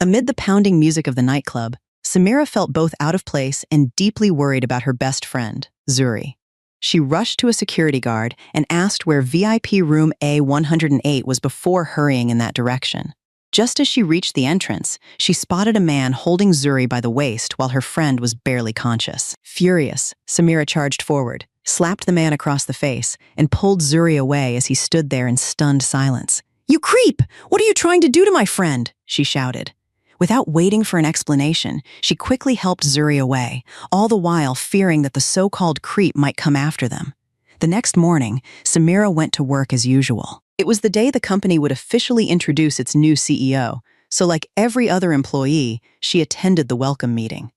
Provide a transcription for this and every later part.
Amid the pounding music of the nightclub, Samira felt both out of place and deeply worried about her best friend, Zuri. She rushed to a security guard and asked where VIP room A108 was before hurrying in that direction. Just as she reached the entrance, she spotted a man holding Zuri by the waist while her friend was barely conscious. Furious, Samira charged forward, slapped the man across the face, and pulled Zuri away as he stood there in stunned silence. "You creep! What are you trying to do to my friend?" she shouted. Without waiting for an explanation, she quickly helped Zuri away, all the while fearing that the so-called creep might come after them. The next morning, Samira went to work as usual. It was the day the company would officially introduce its new CEO, so like every other employee, she attended the welcome meeting.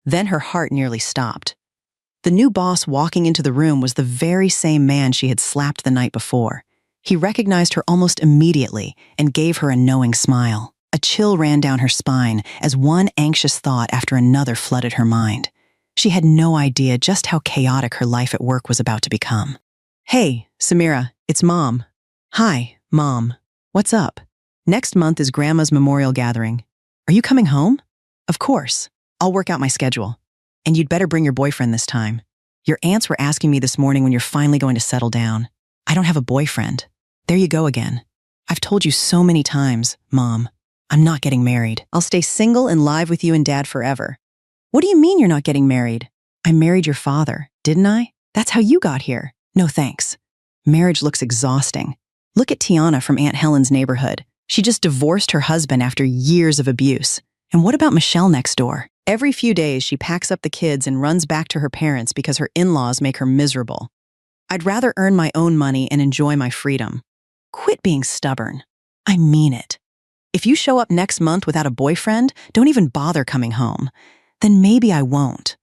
Then her heart nearly stopped. The new boss walking into the room was the very same man she had slapped the night before. He recognized her almost immediately and gave her a knowing smile. A chill ran down her spine as one anxious thought after another flooded her mind. She had no idea just how chaotic her life at work was about to become. "Hey, Samira, it's Mom." "Hi, Mom. What's up?" "Next month is Grandma's memorial gathering. Are you coming home?" "Of course. I'll work out my schedule. And you'd better bring your boyfriend this time. Your aunts were asking me this morning when you're finally going to settle down." "I don't have a boyfriend." "There you go again. I've told you so many times, Mom. I'm not getting married. I'll stay single and live with you and Dad forever." "What do you mean you're not getting married?" "I married your father, didn't I? That's how you got here." "No thanks. Marriage looks exhausting. Look at Tiana from Aunt Helen's neighborhood. She just divorced her husband after years of abuse. And what about Michelle next door? Every few days she packs up the kids and runs back to her parents because her in-laws make her miserable. I'd rather earn my own money and enjoy my freedom." "Quit being stubborn. I mean it. If you show up next month without a boyfriend, don't even bother coming home. Then maybe I won't."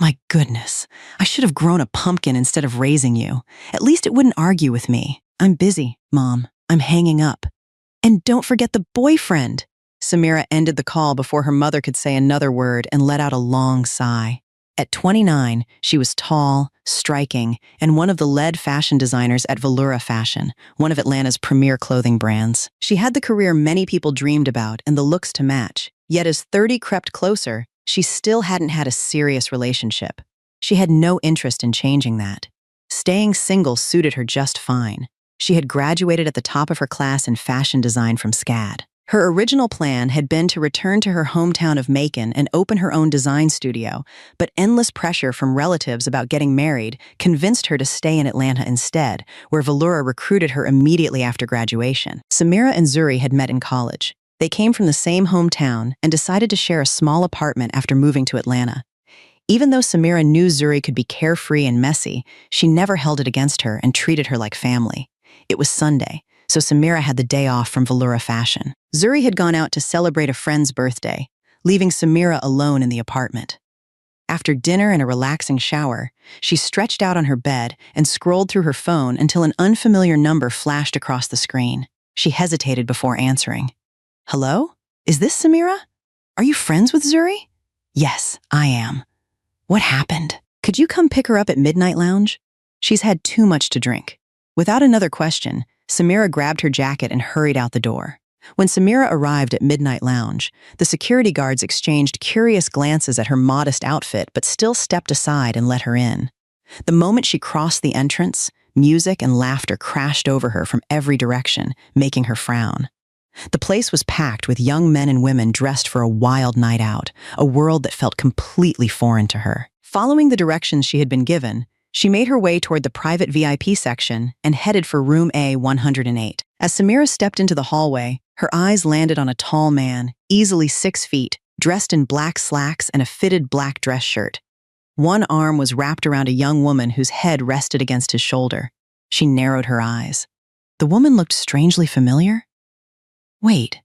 "My goodness, I should have grown a pumpkin instead of raising you. At least it wouldn't argue with me." "I'm busy, Mom. I'm hanging up." "And don't forget the boyfriend." Samira ended the call before her mother could say another word and let out a long sigh. At 29, she was tall, striking, and one of the lead fashion designers at Veloura Fashion, one of Atlanta's premier clothing brands. She had the career many people dreamed about and the looks to match. Yet as 30 crept closer, she still hadn't had a serious relationship. She had no interest in changing that. Staying single suited her just fine. She had graduated at the top of her class in fashion design from SCAD. Her original plan had been to return to her hometown of Macon and open her own design studio, but endless pressure from relatives about getting married convinced her to stay in Atlanta instead, where Veloura recruited her immediately after graduation. Samira and Zuri had met in college. They came from the same hometown and decided to share a small apartment after moving to Atlanta. Even though Samira knew Zuri could be carefree and messy, she never held it against her and treated her like family. It was Sunday, so Samira had the day off from Veloura Fashion. Zuri had gone out to celebrate a friend's birthday, leaving Samira alone in the apartment. After dinner and a relaxing shower, she stretched out on her bed and scrolled through her phone until an unfamiliar number flashed across the screen. She hesitated before answering. "Hello? Is this Samira? Are you friends with Zuri?" "Yes, I am." "What happened? Could you come pick her up at Midnight Lounge? She's had too much to drink." Without another question, Samira grabbed her jacket and hurried out the door. When Samira arrived at Midnight Lounge, the security guards exchanged curious glances at her modest outfit but still stepped aside and let her in. The moment she crossed the entrance, music and laughter crashed over her from every direction, making her frown. The place was packed with young men and women dressed for a wild night out, a world that felt completely foreign to her. Following the directions she had been given, she made her way toward the private VIP section and headed for room A108. As Samira stepped into the hallway, her eyes landed on a tall man, easily 6 feet, dressed in black slacks and a fitted black dress shirt. One arm was wrapped around a young woman whose head rested against his shoulder. She narrowed her eyes. The woman looked strangely familiar. Wait,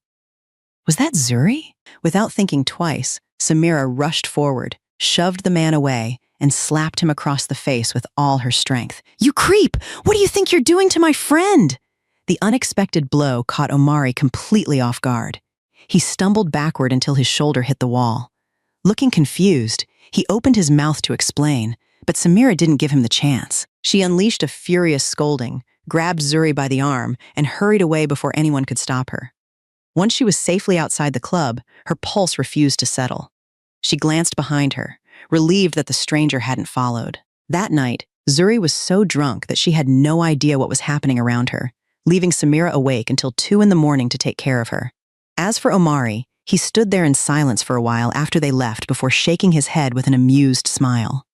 was that Zuri? Without thinking twice, Samira rushed forward, shoved the man away, and slapped him across the face with all her strength. "You creep! What do you think you're doing to my friend?" The unexpected blow caught Omari completely off guard. He stumbled backward until his shoulder hit the wall. Looking confused, he opened his mouth to explain, but Samira didn't give him the chance. She unleashed a furious scolding, grabbed Zuri by the arm, and hurried away before anyone could stop her. Once she was safely outside the club, her pulse refused to settle. She glanced behind her, relieved that the stranger hadn't followed. That night, Zuri was so drunk that she had no idea what was happening around her, leaving Samira awake until 2 in the morning to take care of her. As for Omari, he stood there in silence for a while after they left before shaking his head with an amused smile.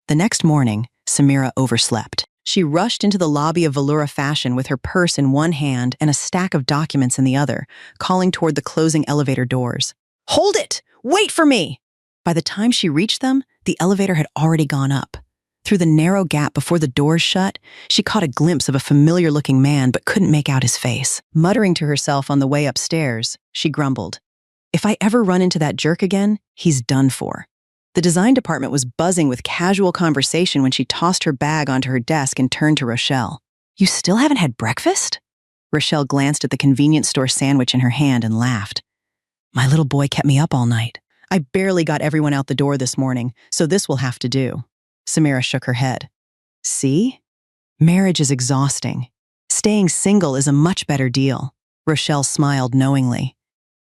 The next morning, Samira overslept. She rushed into the lobby of Veloura Fashion with her purse in one hand and a stack of documents in the other, calling toward the closing elevator doors. "Hold it! Wait for me!" By the time she reached them, the elevator had already gone up. Through the narrow gap before the doors shut, she caught a glimpse of a familiar-looking man but couldn't make out his face. Muttering to herself on the way upstairs, she grumbled, "If I ever run into that jerk again, he's done for." The design department was buzzing with casual conversation when she tossed her bag onto her desk and turned to Rochelle. "You still haven't had breakfast?" Rochelle glanced at the convenience store sandwich in her hand and laughed. "My little boy kept me up all night. I barely got everyone out the door this morning, so this will have to do." Samira shook her head. "See? Marriage is exhausting. Staying single is a much better deal." Rochelle smiled knowingly.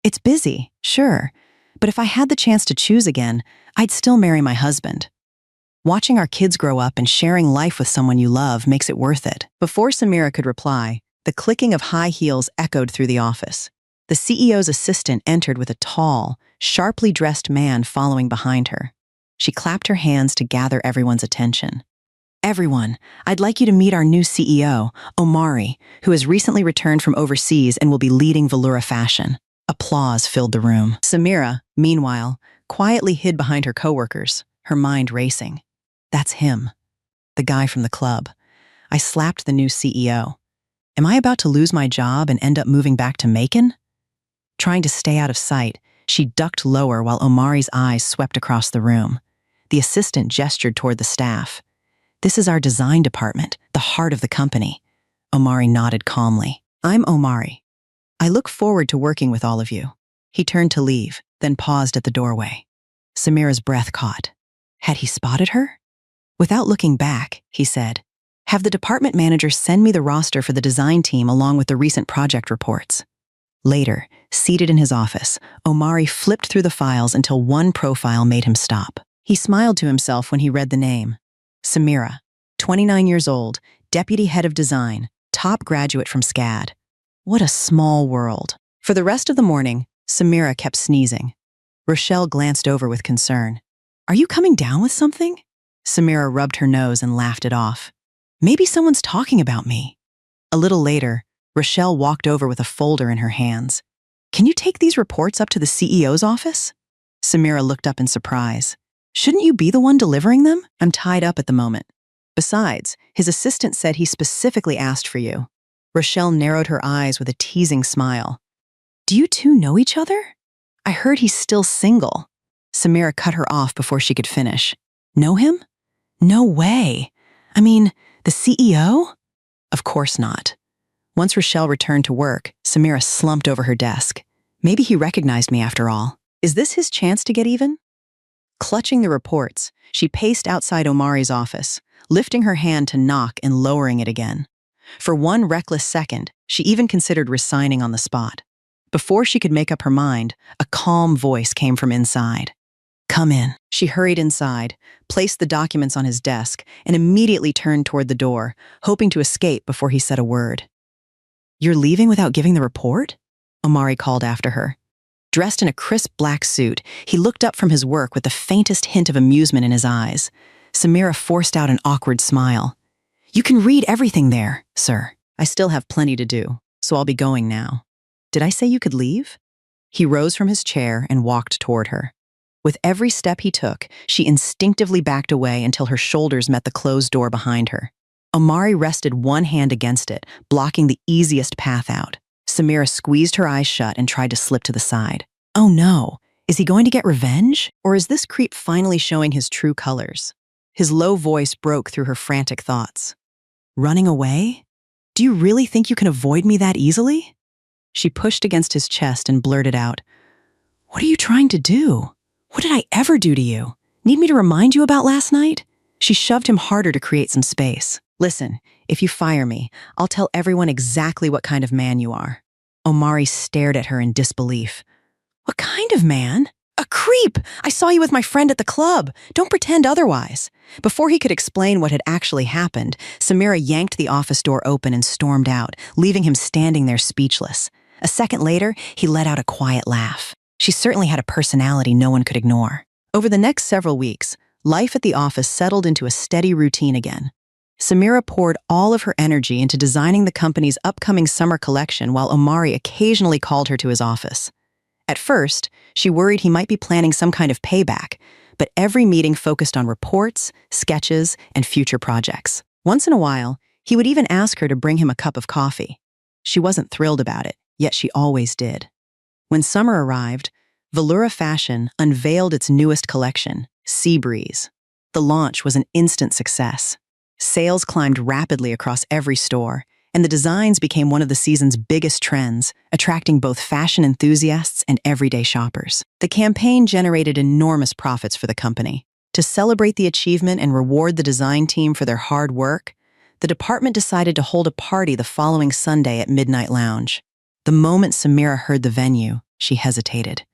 "It's busy, sure, but if I had the chance to choose again, I'd still marry my husband. Watching our kids grow up and sharing life with someone you love makes it worth it." Before Samira could reply, the clicking of high heels echoed through the office. The CEO's assistant entered with a tall, sharply dressed man following behind her. She clapped her hands to gather everyone's attention. "Everyone, I'd like you to meet our new CEO, Omari, who has recently returned from overseas and will be leading Veloura Fashion." Applause filled the room. Samira, meanwhile, quietly hid behind her coworkers, her mind racing. That's him, the guy from the club. I slapped the new CEO. Am I about to lose my job and end up moving back to Macon? Trying to stay out of sight, she ducked lower while Omari's eyes swept across the room. The assistant gestured toward the staff. "This is our design department, the heart of the company." Omari nodded calmly. "I'm Omari. I look forward to working with all of you." He turned to leave, then paused at the doorway. Samira's breath caught. Had he spotted her? Without looking back, he said, "Have the department manager send me the roster for the design team along with the recent project reports." Later, seated in his office, Omari flipped through the files until one profile made him stop. He smiled to himself when he read the name. Samira, 29 years old, deputy head of design, top graduate from SCAD. What a small world. For the rest of the morning, Samira kept sneezing. Rochelle glanced over with concern. "Are you coming down with something?" Samira rubbed her nose and laughed it off. "Maybe someone's talking about me." A little later, Rochelle walked over with a folder in her hands. "Can you take these reports up to the CEO's office?" Samira looked up in surprise. "Shouldn't you be the one delivering them? I'm tied up at the moment. Besides, his assistant said he specifically asked for you." Rochelle narrowed her eyes with a teasing smile. "Do you two know each other? I heard he's still single." Samira cut her off before she could finish. "Know him? No way. I mean, the CEO? Of course not." Once Rochelle returned to work, Samira slumped over her desk. Maybe he recognized me after all. Is this his chance to get even? Clutching the reports, she paced outside Omari's office, lifting her hand to knock and lowering it again. For one reckless second, she even considered resigning on the spot. Before she could make up her mind, a calm voice came from inside. "Come in." She hurried inside, placed the documents on his desk, and immediately turned toward the door, hoping to escape before he said a word. "You're leaving without giving the report?" Omari called after her. Dressed in a crisp black suit, he looked up from his work with the faintest hint of amusement in his eyes. Samira forced out an awkward smile. "You can read everything there, sir." "I still have plenty to do, so I'll be going now." "Did I say you could leave?" He rose from his chair and walked toward her. With every step he took, she instinctively backed away until her shoulders met the closed door behind her. Omari rested one hand against it, blocking the easiest path out. Samira squeezed her eyes shut and tried to slip to the side. Oh no, is he going to get revenge? Or is this creep finally showing his true colors? His low voice broke through her frantic thoughts. "Running away? Do you really think you can avoid me that easily?" She pushed against his chest and blurted out, "What are you trying to do? What did I ever do to you? Need me to remind you about last night?" She shoved him harder to create some space. "Listen, if you fire me, I'll tell everyone exactly what kind of man you are." Omari stared at her in disbelief. What kind of man? A creep! I saw you with my friend at the club. Don't pretend otherwise. Before he could explain what had actually happened, Samira yanked the office door open and stormed out, leaving him standing there speechless. A second later, he let out a quiet laugh. She certainly had a personality no one could ignore. Over the next several weeks, life at the office settled into a steady routine again. Samira poured all of her energy into designing the company's upcoming summer collection while Omari occasionally called her to his office. At first, she worried he might be planning some kind of payback, but every meeting focused on reports, sketches, and future projects. Once in a while, he would even ask her to bring him a cup of coffee. She wasn't thrilled about it, yet she always did. When summer arrived, Velura Fashion unveiled its newest collection, Sea Breeze. The launch was an instant success. Sales climbed rapidly across every store, and the designs became one of the season's biggest trends, attracting both fashion enthusiasts and everyday shoppers. The campaign generated enormous profits for the company. To celebrate the achievement and reward the design team for their hard work, the department decided to hold a party the following Sunday at Midnight Lounge. The moment Samira heard the venue, she hesitated.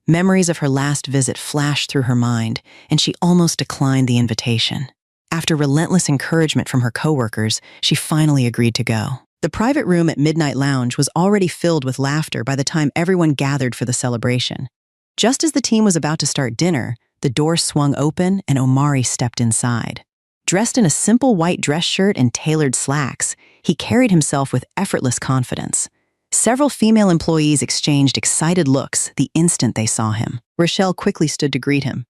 Memories of her last visit flashed through her mind, and she almost declined the invitation. After relentless encouragement from her coworkers, she finally agreed to go. The private room at Midnight Lounge was already filled with laughter by the time everyone gathered for the celebration. Just as the team was about to start dinner, the door swung open and Omari stepped inside. Dressed in a simple white dress shirt and tailored slacks, he carried himself with effortless confidence. Several female employees exchanged excited looks the instant they saw him. Rochelle quickly stood to greet him.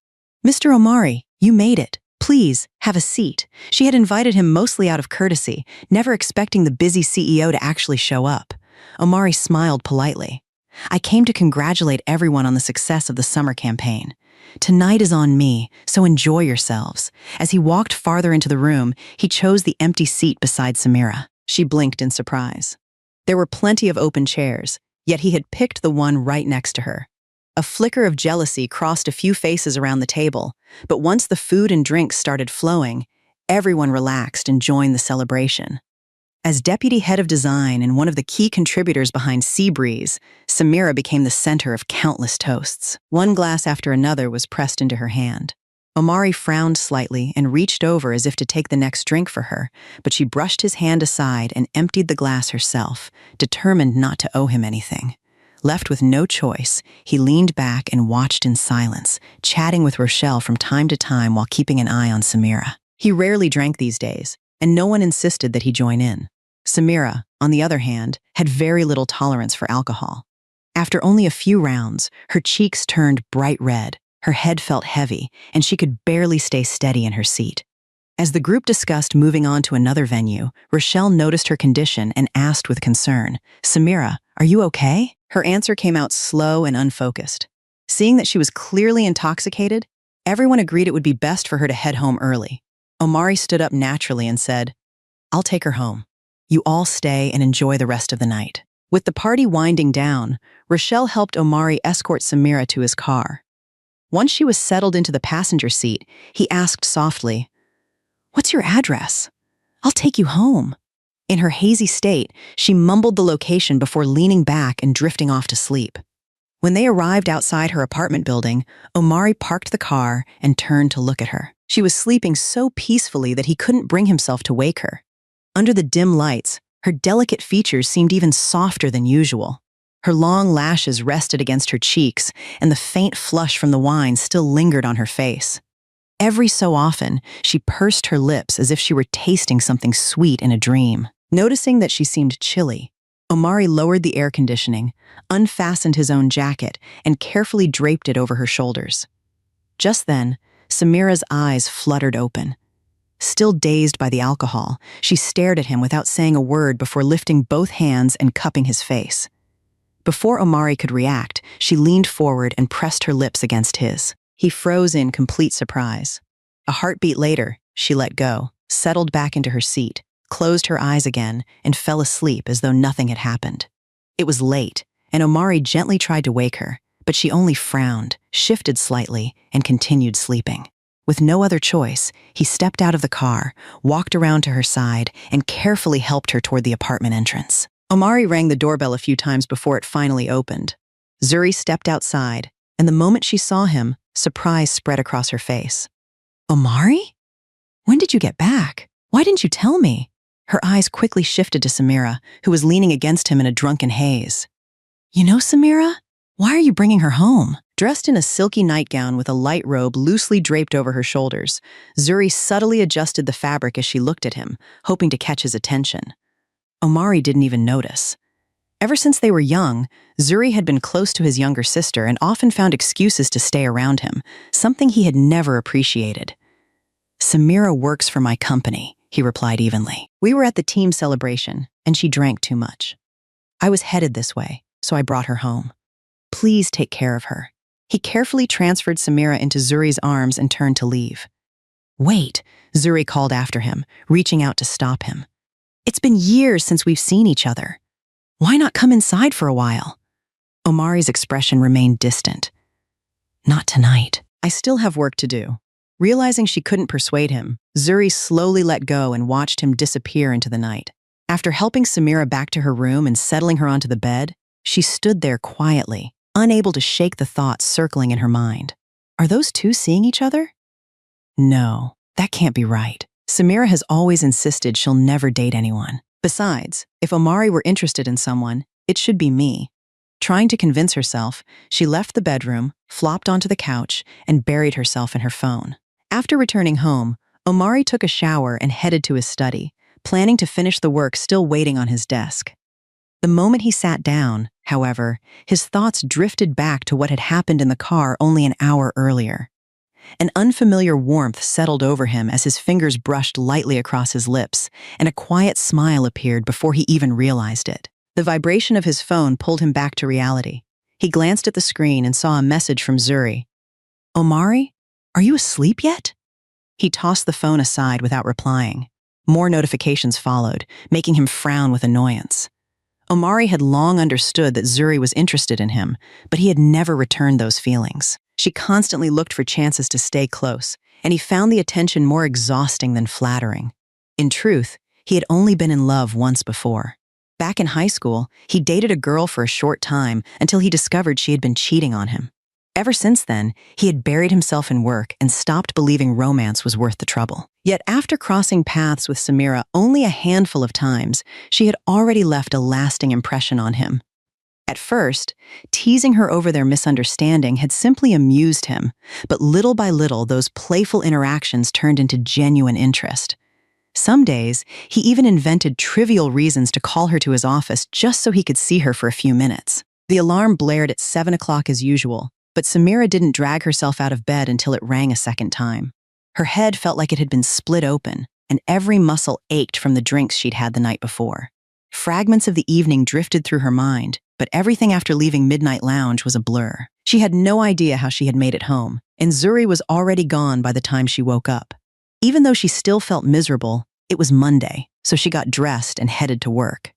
"Mr. Omari, you made it. Please, have a seat." She had invited him mostly out of courtesy, never expecting the busy CEO to actually show up. Omari smiled politely. "I came to congratulate everyone on the success of the summer campaign. Tonight is on me, so enjoy yourselves." As he walked farther into the room, he chose the empty seat beside Samira. She blinked in surprise. There were plenty of open chairs, yet he had picked the one right next to her. A flicker of jealousy crossed a few faces around the table, but once the food and drinks started flowing, everyone relaxed and joined the celebration. As deputy head of design and one of the key contributors behind Sea Breeze, Samira became the center of countless toasts. One glass after another was pressed into her hand. Omari frowned slightly and reached over as if to take the next drink for her, but she brushed his hand aside and emptied the glass herself, determined not to owe him anything. Left with no choice, he leaned back and watched in silence, chatting with Rochelle from time to time while keeping an eye on Samira. He rarely drank these days, and no one insisted that he join in. Samira, on the other hand, had very little tolerance for alcohol. After only a few rounds, her cheeks turned bright red, her head felt heavy, and she could barely stay steady in her seat. As the group discussed moving on to another venue, Rochelle noticed her condition and asked with concern, "Samira, are you okay?" Her answer came out slow and unfocused. Seeing that she was clearly intoxicated, everyone agreed it would be best for her to head home early. Omari stood up naturally and said, "I'll take her home. You all stay and enjoy the rest of the night." With the party winding down, Rochelle helped Omari escort Samira to his car. Once she was settled into the passenger seat, he asked softly, "What's your address? I'll take you home." In her hazy state, she mumbled the location before leaning back and drifting off to sleep. When they arrived outside her apartment building, Omari parked the car and turned to look at her. She was sleeping so peacefully that he couldn't bring himself to wake her. Under the dim lights, her delicate features seemed even softer than usual. Her long lashes rested against her cheeks, and the faint flush from the wine still lingered on her face. Every so often, she pursed her lips as if she were tasting something sweet in a dream. Noticing that she seemed chilly, Omari lowered the air conditioning, unfastened his own jacket, and carefully draped it over her shoulders. Just then, Samira's eyes fluttered open. Still dazed by the alcohol, she stared at him without saying a word before lifting both hands and cupping his face. Before Omari could react, she leaned forward and pressed her lips against his. He froze in complete surprise. A heartbeat later, she let go, settled back into her seat, closed her eyes again, and fell asleep as though nothing had happened. It was late, and Omari gently tried to wake her, but she only frowned, shifted slightly, and continued sleeping. With no other choice, he stepped out of the car, walked around to her side, and carefully helped her toward the apartment entrance. Omari rang the doorbell a few times before it finally opened. Zuri stepped outside, and the moment she saw him, surprise spread across her face. Omari? When did you get back? Why didn't you tell me? Her eyes quickly shifted to Samira, who was leaning against him in a drunken haze. You know Samira? Why are you bringing her home? Dressed in a silky nightgown with a light robe loosely draped over her shoulders, Zuri subtly adjusted the fabric as she looked at him, hoping to catch his attention. Omari didn't even notice. Ever since they were young, Zuri had been close to his younger sister and often found excuses to stay around him, something he had never appreciated. Samira works for my company, he replied evenly. We were at the team celebration, and she drank too much. I was headed this way, so I brought her home. Please take care of her. He carefully transferred Samira into Zuri's arms and turned to leave. Wait, Zuri called after him, reaching out to stop him. It's been years since we've seen each other. Why not come inside for a while? Omari's expression remained distant. Not tonight. I still have work to do. Realizing she couldn't persuade him, Zuri slowly let go and watched him disappear into the night. After helping Samira back to her room and settling her onto the bed, she stood there quietly, unable to shake the thoughts circling in her mind. Are those two seeing each other? No, that can't be right. Samira has always insisted she'll never date anyone. Besides, if Omari were interested in someone, it should be me. Trying to convince herself, she left the bedroom, flopped onto the couch, and buried herself in her phone. After returning home, Omari took a shower and headed to his study, planning to finish the work still waiting on his desk. The moment he sat down, however, his thoughts drifted back to what had happened in the car only an hour earlier. An unfamiliar warmth settled over him as his fingers brushed lightly across his lips, and a quiet smile appeared before he even realized it. The vibration of his phone pulled him back to reality. He glanced at the screen and saw a message from Zuri. Omari, are you asleep yet? He tossed the phone aside without replying. More notifications followed, making him frown with annoyance. Omari had long understood that Zuri was interested in him, but he had never returned those feelings. She constantly looked for chances to stay close, and he found the attention more exhausting than flattering. In truth, he had only been in love once before. Back in high school, he dated a girl for a short time until he discovered she had been cheating on him. Ever since then, he had buried himself in work and stopped believing romance was worth the trouble. Yet after crossing paths with Samira only a handful of times, she had already left a lasting impression on him. At first, teasing her over their misunderstanding had simply amused him, but little by little those playful interactions turned into genuine interest. Some days, he even invented trivial reasons to call her to his office just so he could see her for a few minutes. The alarm blared at 7 o'clock as usual, but Samira didn't drag herself out of bed until it rang a second time. Her head felt like it had been split open, and every muscle ached from the drinks she'd had the night before. Fragments of the evening drifted through her mind, but everything after leaving Midnight Lounge was a blur. She had no idea how she had made it home, and Zuri was already gone by the time she woke up. Even though she still felt miserable, it was Monday, so she got dressed and headed to work.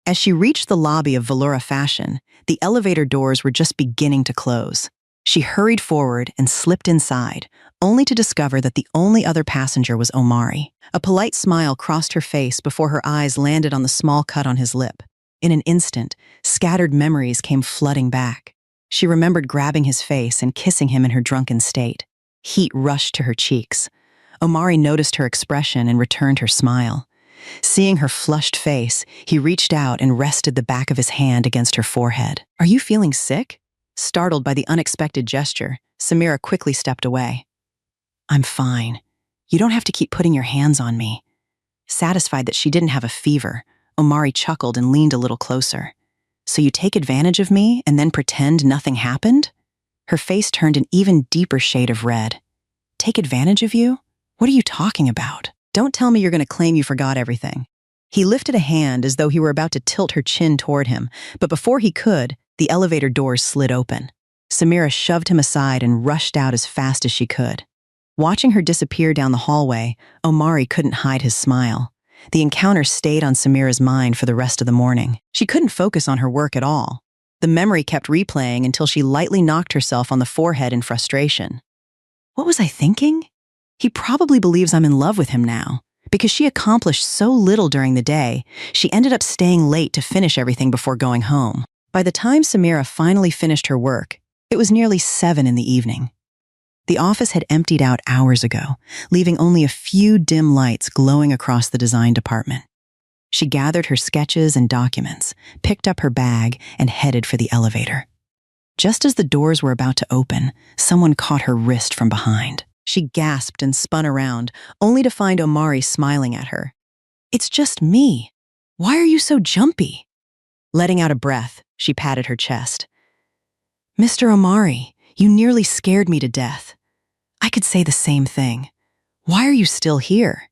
As she reached the lobby of Valora Fashion, the elevator doors were just beginning to close. She hurried forward and slipped inside, only to discover that the only other passenger was Omari. A polite smile crossed her face before her eyes landed on the small cut on his lip. In an instant, scattered memories came flooding back. She remembered grabbing his face and kissing him in her drunken state. Heat rushed to her cheeks. Omari noticed her expression and returned her smile. Seeing her flushed face, he reached out and rested the back of his hand against her forehead. Are you feeling sick? Startled by the unexpected gesture, Samira quickly stepped away. I'm fine. You don't have to keep putting your hands on me. Satisfied that she didn't have a fever, Omari chuckled and leaned a little closer. So you take advantage of me and then pretend nothing happened? Her face turned an even deeper shade of red. Take advantage of you? What are you talking about? Don't tell me you're going to claim you forgot everything. He lifted a hand as though he were about to tilt her chin toward him, but before he could, the elevator doors slid open. Samira shoved him aside and rushed out as fast as she could. Watching her disappear down the hallway, Omari couldn't hide his smile. The encounter stayed on Samira's mind for the rest of the morning. She couldn't focus on her work at all. The memory kept replaying until she lightly knocked herself on the forehead in frustration. What was I thinking? He probably believes I'm in love with him now, Because she accomplished so little during the day, she ended up staying late to finish everything before going home. By the time Samira finally finished her work, it was nearly 7 in the evening. The office had emptied out hours ago, leaving only a few dim lights glowing across the design department. She gathered her sketches and documents, picked up her bag, and headed for the elevator. Just as the doors were about to open, someone caught her wrist from behind. She gasped and spun around, only to find Omari smiling at her. "It's just me. Why are you so jumpy?" Letting out a breath, she patted her chest. "Mr. Omari, you nearly scared me to death. I could say the same thing. Why are you still here?"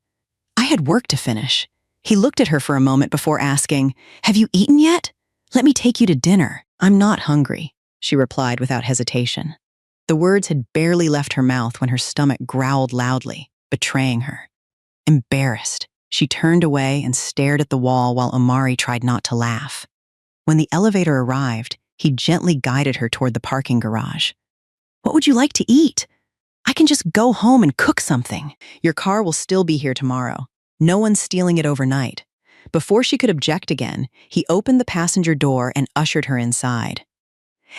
"I had work to finish." He looked at her for a moment before asking, "Have you eaten yet? Let me take you to dinner." "I'm not hungry," she replied without hesitation. The words had barely left her mouth when her stomach growled loudly, betraying her. Embarrassed, she turned away and stared at the wall while Omari tried not to laugh. When the elevator arrived, he gently guided her toward the parking garage. "What would you like to eat? I can just go home and cook something." "Your car will still be here tomorrow. No one's stealing it overnight." Before she could object again, he opened the passenger door and ushered her inside.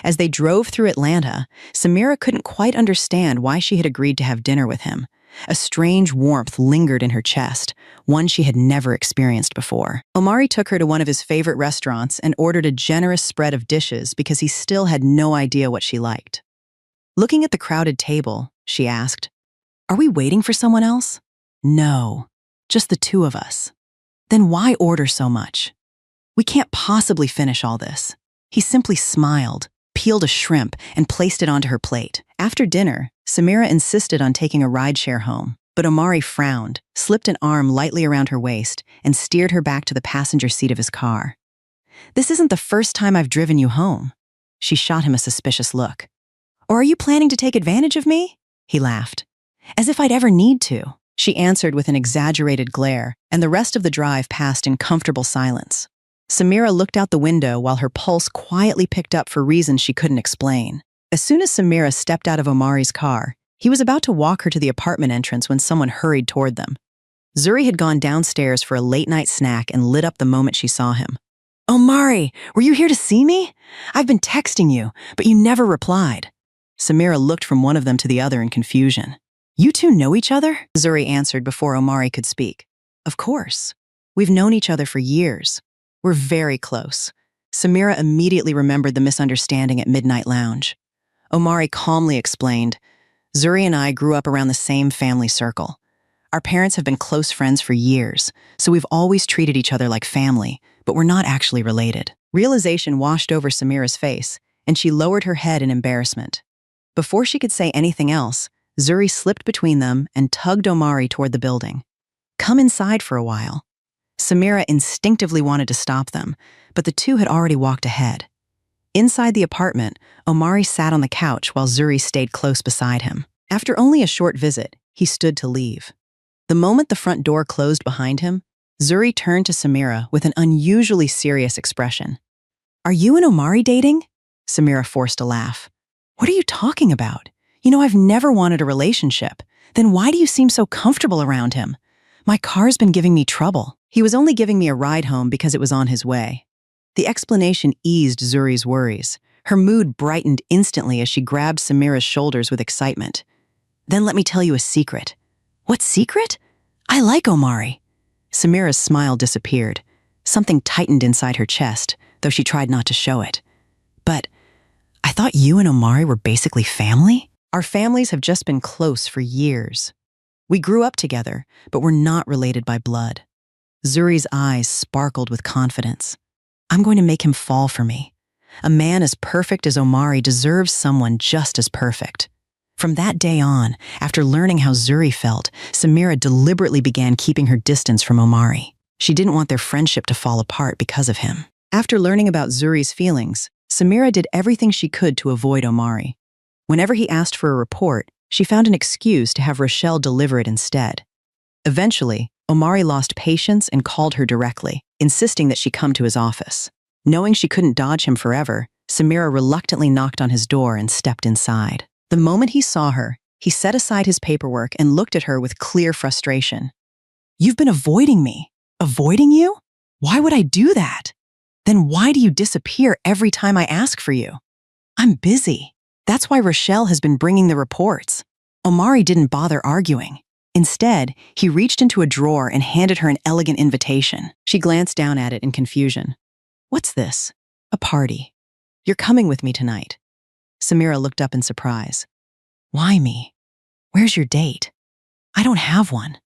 As they drove through Atlanta, Samira couldn't quite understand why she had agreed to have dinner with him. A strange warmth lingered in her chest, one she had never experienced before. Omari took her to one of his favorite restaurants and ordered a generous spread of dishes because he still had no idea what she liked. Looking at the crowded table, she asked, "Are we waiting for someone else?" "No, just the two of us." "Then why order so much? We can't possibly finish all this." He simply smiled, peeled a shrimp, and placed it onto her plate. After dinner, Samira insisted on taking a rideshare home, but Omari frowned, slipped an arm lightly around her waist, and steered her back to the passenger seat of his car. "This isn't the first time I've driven you home." She shot him a suspicious look. "Or are you planning to take advantage of me?" He laughed. "As if I'd ever need to." She answered with an exaggerated glare, and the rest of the drive passed in comfortable silence. Samira looked out the window while her pulse quietly picked up for reasons she couldn't explain. As soon as Samira stepped out of Omari's car, he was about to walk her to the apartment entrance when someone hurried toward them. Zuri had gone downstairs for a late-night snack and lit up the moment she saw him. "Omari, were you here to see me? I've been texting you, but you never replied." Samira looked from one of them to the other in confusion. "You two know each other?" Zuri answered before Omari could speak. "Of course. We've known each other for years. We're very close." Samira immediately remembered the misunderstanding at Midnight Lounge. Omari calmly explained, "Zuri and I grew up around the same family circle. Our parents have been close friends for years, so we've always treated each other like family, but we're not actually related." Realization washed over Samira's face, and she lowered her head in embarrassment. Before she could say anything else, Zuri slipped between them and tugged Omari toward the building. "Come inside for a while." Samira instinctively wanted to stop them, but the two had already walked ahead. Inside the apartment, Omari sat on the couch while Zuri stayed close beside him. After only a short visit, he stood to leave. The moment the front door closed behind him, Zuri turned to Samira with an unusually serious expression. "Are you and Omari dating?" Samira forced a laugh. "What are you talking about? You know, I've never wanted a relationship. Then why do you seem so comfortable around him? My car's been giving me trouble." "He was only giving me a ride home because it was on his way." The explanation eased Zuri's worries. Her mood brightened instantly as she grabbed Samira's shoulders with excitement. "Then let me tell you a secret." "What secret?" "I like Omari." Samira's smile disappeared. Something tightened inside her chest, though she tried not to show it. "But I thought you and Omari were basically family?" "Our families have just been close for years. We grew up together, but we're not related by blood." Zuri's eyes sparkled with confidence. "I'm going to make him fall for me. A man as perfect as Omari deserves someone just as perfect." From that day on, after learning how Zuri felt, Samira deliberately began keeping her distance from Omari. She didn't want their friendship to fall apart because of him. After learning about Zuri's feelings, Samira did everything she could to avoid Omari. Whenever he asked for a report, she found an excuse to have Rochelle deliver it instead. Eventually, Omari lost patience and called her directly, insisting that she come to his office. Knowing she couldn't dodge him forever, Samira reluctantly knocked on his door and stepped inside. The moment he saw her, he set aside his paperwork and looked at her with clear frustration. You've been avoiding me. Avoiding you? Why would I do that? Then why do you disappear every time I ask for you? I'm busy. That's why Rochelle has been bringing the reports. Omari didn't bother arguing. Instead, he reached into a drawer and handed her an elegant invitation. She glanced down at it in confusion. What's this? A party. You're coming with me tonight. Samira looked up in surprise. Why me? Where's your date? I don't have one.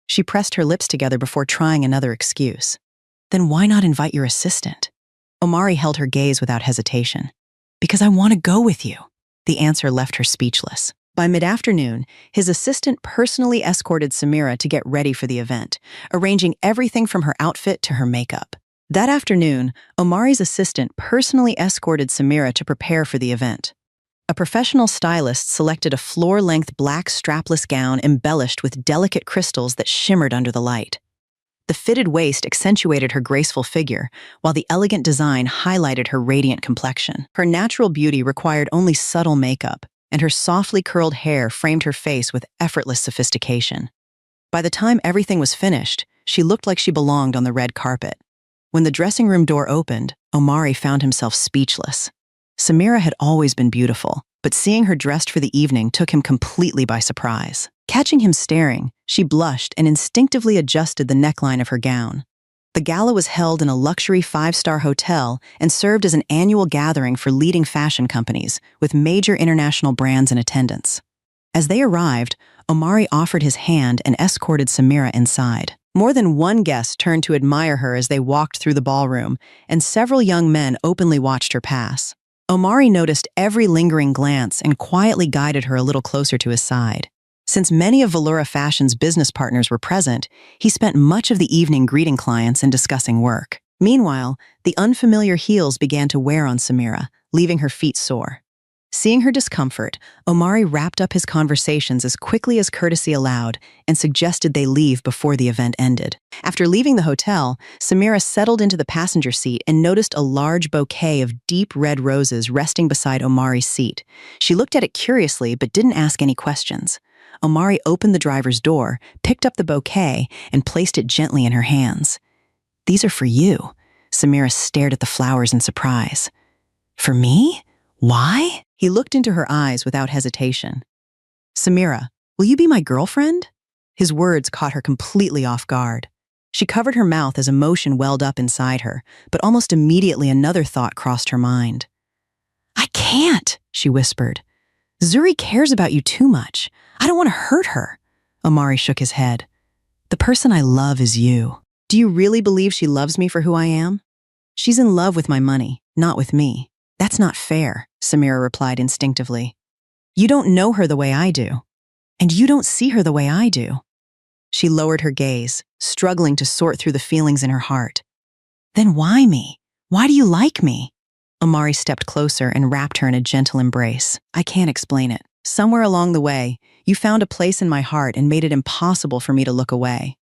She pressed her lips together before trying another excuse. Then why not invite your assistant? Omari held her gaze without hesitation. Because I want to go with you. The answer left her speechless. By mid-afternoon, his assistant personally escorted Samira to get ready for the event, arranging everything from her outfit to her makeup. That afternoon, Omari's assistant personally escorted Samira to prepare for the event. A professional stylist selected a floor-length black strapless gown embellished with delicate crystals that shimmered under the light. The fitted waist accentuated her graceful figure, while the elegant design highlighted her radiant complexion. Her natural beauty required only subtle makeup, and her softly curled hair framed her face with effortless sophistication. By the time everything was finished, she looked like she belonged on the red carpet. When the dressing room door opened, Omari found himself speechless. Samira had always been beautiful, but seeing her dressed for the evening took him completely by surprise. Catching him staring, she blushed and instinctively adjusted the neckline of her gown. The gala was held in a luxury 5-star hotel and served as an annual gathering for leading fashion companies, with major international brands in attendance. As they arrived, Omari offered his hand and escorted Samira inside. More than one guest turned to admire her as they walked through the ballroom, and several young men openly watched her pass. Omari noticed every lingering glance and quietly guided her a little closer to his side. Since many of Valura Fashion's business partners were present, he spent much of the evening greeting clients and discussing work. Meanwhile, the unfamiliar heels began to wear on Samira, leaving her feet sore. Seeing her discomfort, Omari wrapped up his conversations as quickly as courtesy allowed and suggested they leave before the event ended. After leaving the hotel, Samira settled into the passenger seat and noticed a large bouquet of deep red roses resting beside Omari's seat. She looked at it curiously but didn't ask any questions. Omari opened the driver's door, picked up the bouquet, and placed it gently in her hands. "These are for you." Samira stared at the flowers in surprise. "For me? Why?" He looked into her eyes without hesitation. "Samira, will you be my girlfriend?" His words caught her completely off guard. She covered her mouth as emotion welled up inside her, but almost immediately another thought crossed her mind. "I can't," she whispered. "Zuri cares about you too much. I don't want to hurt her." Omari shook his head. "The person I love is you. Do you really believe she loves me for who I am? She's in love with my money, not with me." "That's not fair," Samira replied instinctively. "You don't know her the way I do, and you don't see her the way I do." She lowered her gaze, struggling to sort through the feelings in her heart. "Then why me? Why do you like me?" Omari stepped closer and wrapped her in a gentle embrace. "I can't explain it. Somewhere along the way, you found a place in my heart and made it impossible for me to look away.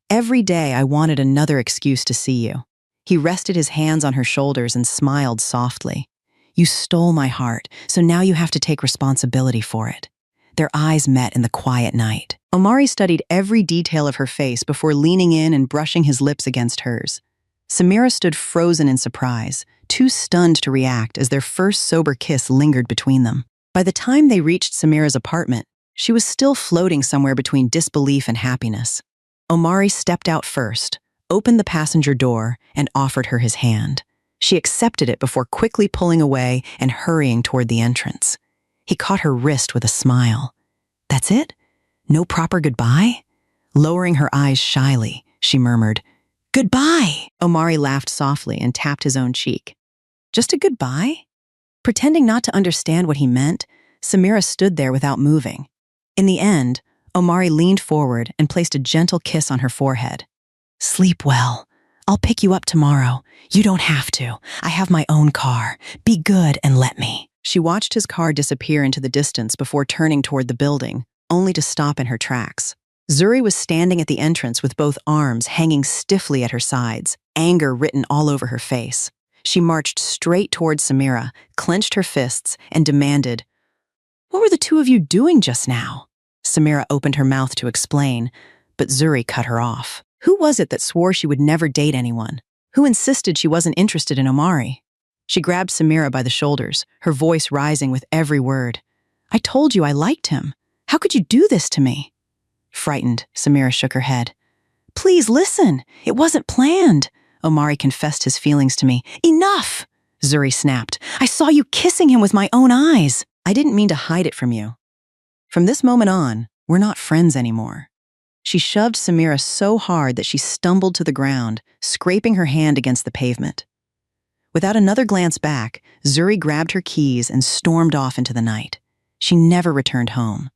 Every day I wanted another excuse to see you." He rested his hands on her shoulders and smiled softly. "You stole my heart, so now you have to take responsibility for it." Their eyes met in the quiet night. Omari studied every detail of her face before leaning in and brushing his lips against hers. Samira stood frozen in surprise, too stunned to react as their first sober kiss lingered between them. By the time they reached Samira's apartment, she was still floating somewhere between disbelief and happiness. Omari stepped out first, opened the passenger door, and offered her his hand. She accepted it before quickly pulling away and hurrying toward the entrance. He caught her wrist with a smile. "That's it? No proper goodbye?" Lowering her eyes shyly, she murmured, "Goodbye!" Omari laughed softly and tapped his own cheek. "Just a goodbye?" Pretending not to understand what he meant, Samira stood there without moving. In the end, Omari leaned forward and placed a gentle kiss on her forehead. "Sleep well. I'll pick you up tomorrow. You don't have to. I have my own car. Be good and let me." She watched his car disappear into the distance before turning toward the building, only to stop in her tracks. Zuri was standing at the entrance with both arms hanging stiffly at her sides, anger written all over her face. She marched straight toward Samira, clenched her fists, and demanded, "What were the two of you doing just now?" Samira opened her mouth to explain, but Zuri cut her off. Who was it that swore she would never date anyone? Who insisted she wasn't interested in Omari? She grabbed Samira by the shoulders, her voice rising with every word. I told you I liked him. How could you do this to me? Frightened, Samira shook her head. Please listen. It wasn't planned. Omari confessed his feelings to me. Enough! Zuri snapped. I saw you kissing him with my own eyes. I didn't mean to hide it from you. From this moment on, we're not friends anymore. She shoved Samira so hard that she stumbled to the ground, scraping her hand against the pavement. Without another glance back, Zuri grabbed her keys and stormed off into the night. She never returned home.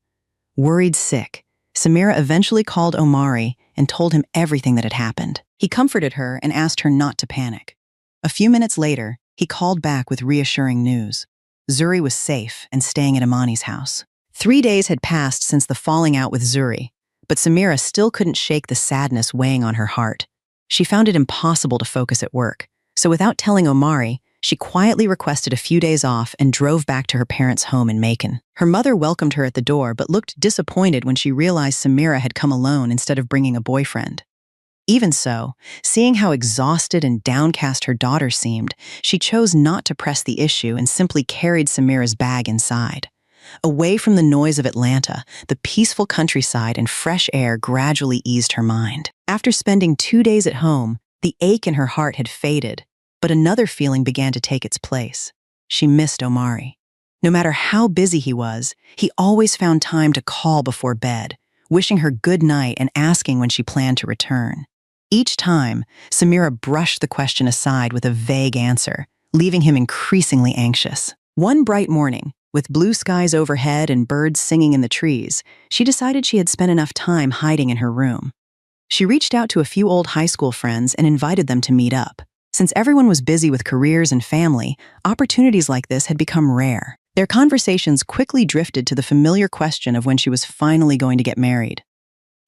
Worried sick, Samira eventually called Omari and told him everything that had happened. He comforted her and asked her not to panic. A few minutes later, he called back with reassuring news. Zuri was safe and staying at Imani's house. 3 days had passed since the falling out with Zuri, but Samira still couldn't shake the sadness weighing on her heart. She found it impossible to focus at work, so without telling Omari, she quietly requested a few days off and drove back to her parents' home in Macon. Her mother welcomed her at the door but looked disappointed when she realized Samira had come alone instead of bringing a boyfriend. Even so, seeing how exhausted and downcast her daughter seemed, she chose not to press the issue and simply carried Samira's bag inside. Away from the noise of Atlanta, the peaceful countryside and fresh air gradually eased her mind. After spending 2 days at home, the ache in her heart had faded, but another feeling began to take its place. She missed Omari. No matter how busy he was, he always found time to call before bed, wishing her good night and asking when she planned to return. Each time, Samira brushed the question aside with a vague answer, leaving him increasingly anxious. One bright morning, with blue skies overhead and birds singing in the trees, she decided she had spent enough time hiding in her room. She reached out to a few old high school friends and invited them to meet up. Since everyone was busy with careers and family, opportunities like this had become rare. Their conversations quickly drifted to the familiar question of when she was finally going to get married.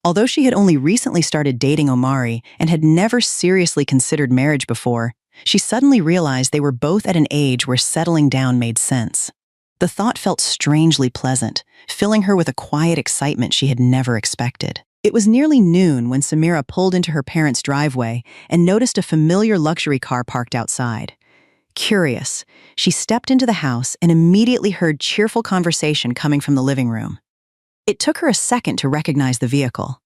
Although she had only recently started dating Omari and had never seriously considered marriage before, she suddenly realized they were both at an age where settling down made sense. The thought felt strangely pleasant, filling her with a quiet excitement she had never expected. It was nearly noon when Samira pulled into her parents' driveway and noticed a familiar luxury car parked outside. Curious, she stepped into the house and immediately heard cheerful conversation coming from the living room. It took her a second to recognize the vehicle.